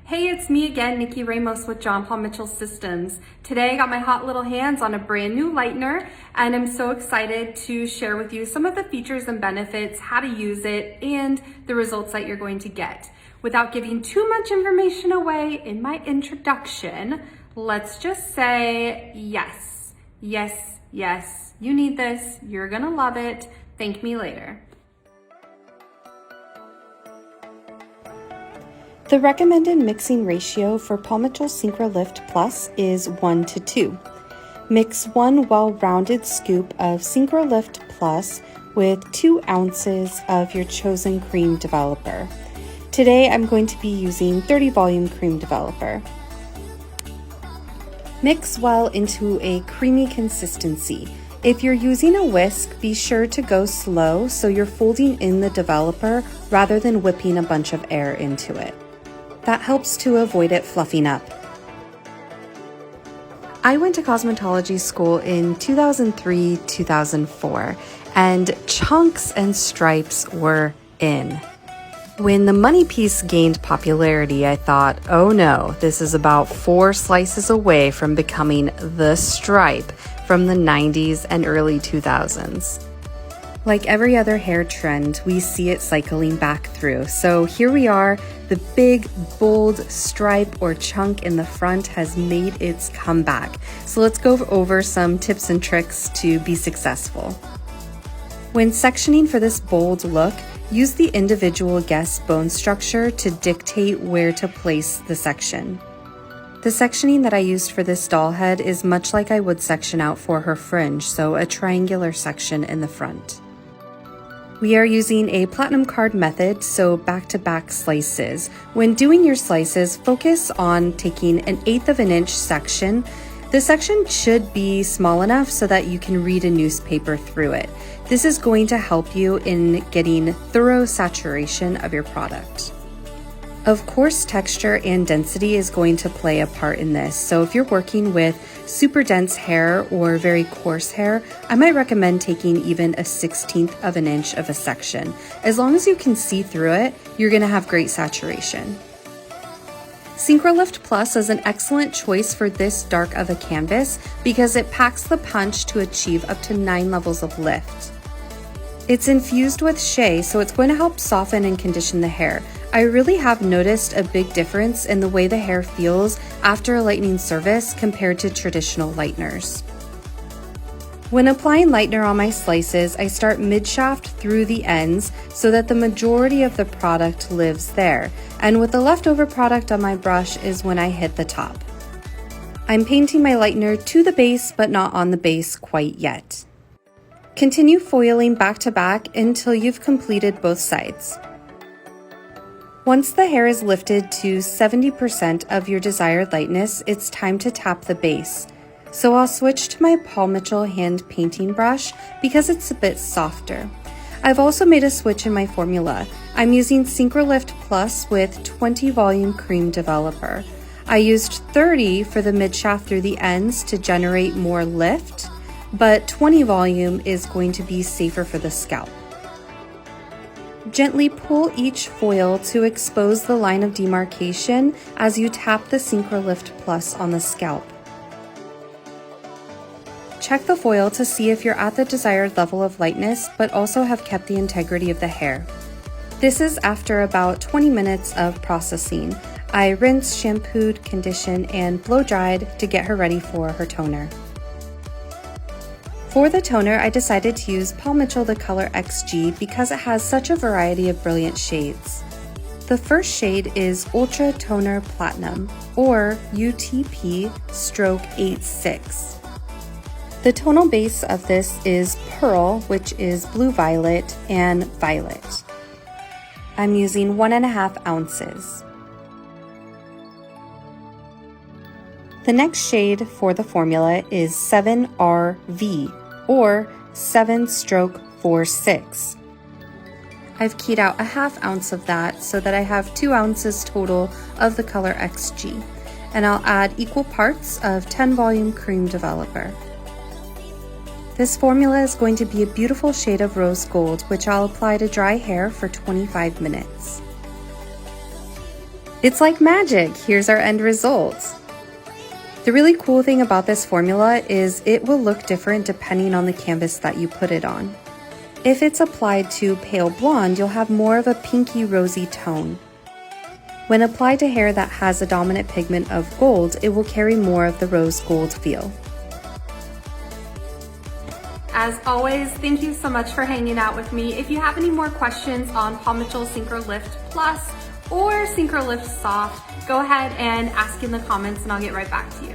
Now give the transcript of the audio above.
Hey, it's me again, Nikki Ramos with Paul Mitchell Systems. Today I got my hot little hands on a brand new lightener, and I'm so excited to share with you some of the features and benefits, how to use it, and the results that you're going to get. Without giving too much information away in my introduction, let's just say yes, yes, yes, you need this, you're gonna love it, thank me later. The recommended mixing ratio for Paul Mitchell SynchroLift Plus is 1:2. Mix 1 well-rounded scoop of SynchroLift Plus with 2 ounces of your chosen cream developer. Today I'm going to be using 30 volume cream developer. Mix well into a creamy consistency. If you're using a whisk, be sure to go slow so you're folding in the developer rather than whipping a bunch of air into it. That helps to avoid it fluffing up. I went to cosmetology school in 2003-2004, and chunks and stripes were in. When the money piece gained popularity, I thought, oh no, this is about 4 slices away from becoming the stripe from the 90s and early 2000s. Like every other hair trend, we see it cycling back through. So here we are, the big, bold stripe or chunk in the front has made its comeback. So let's go over some tips and tricks to be successful. When sectioning for this bold look, use the individual guest's bone structure to dictate where to place the section. The sectioning that I used for this doll head is much like I would section out for her fringe, so a triangular section in the front. We are using a platinum card method, so back-to-back slices. When doing your slices, focus on taking an 1/8 of an inch section. The section should be small enough so that you can read a newspaper through it. This is going to help you in getting thorough saturation of your product. Of course, texture and density is going to play a part in this. So if you're working with super dense hair or very coarse hair, I might recommend taking even a 1/16 of an inch of a section. As long as you can see through it, you're gonna have great saturation. SynchroLift Plus is an excellent choice for this dark of a canvas because it packs the punch to achieve up to 9 levels of lift. It's infused with shea, so it's going to help soften and condition the hair. I really have noticed a big difference in the way the hair feels after a lightening service compared to traditional lighteners. When applying lightener on my slices, I start mid-shaft through the ends so that the majority of the product lives there, and with the leftover product on my brush is when I hit the top. I'm painting my lightener to the base, but not on the base quite yet. Continue foiling back to back until you've completed both sides. Once the hair is lifted to 70% of your desired lightness, it's time to tap the base. So I'll switch to my Paul Mitchell hand painting brush because it's a bit softer. I've also made a switch in my formula. I'm using SynchroLift Plus with 20 volume cream developer. I used 30 for the mid-shaft through the ends to generate more lift, but 20 volume is going to be safer for the scalp. Gently pull each foil to expose the line of demarcation as you tap the SynchroLift Plus on the scalp. Check the foil to see if you're at the desired level of lightness, but also have kept the integrity of the hair. This is after about 20 minutes of processing. I rinsed, shampooed, conditioned, and blow-dried to get her ready for her toner. For the toner, I decided to use Paul Mitchell the color XG because it has such a variety of brilliant shades. The first shade is Ultra Toner Platinum, or UTP/86. The tonal base of this is Pearl, which is blue violet, and violet. I'm using 1.5 ounces. The next shade for the formula is 7RV, or 7/46. I've keyed out 1/2 ounce of that so that I have 2 ounces total of the color XG, and I'll add equal parts of 10 volume cream developer. This formula is going to be a beautiful shade of rose gold, which I'll apply to dry hair for 25 minutes. It's like magic. Here's our end results. The really cool thing about this formula is it will look different depending on the canvas that you put it on. If it's applied to pale blonde, you'll have more of a pinky rosy tone. When applied to hair that has a dominant pigment of gold, it will carry more of the rose gold feel. As always, thank you so much for hanging out with me. If you have any more questions on Paul Mitchell SynchroLift Plus or SynchroLift Soft, go ahead and ask in the comments and I'll get right back to you.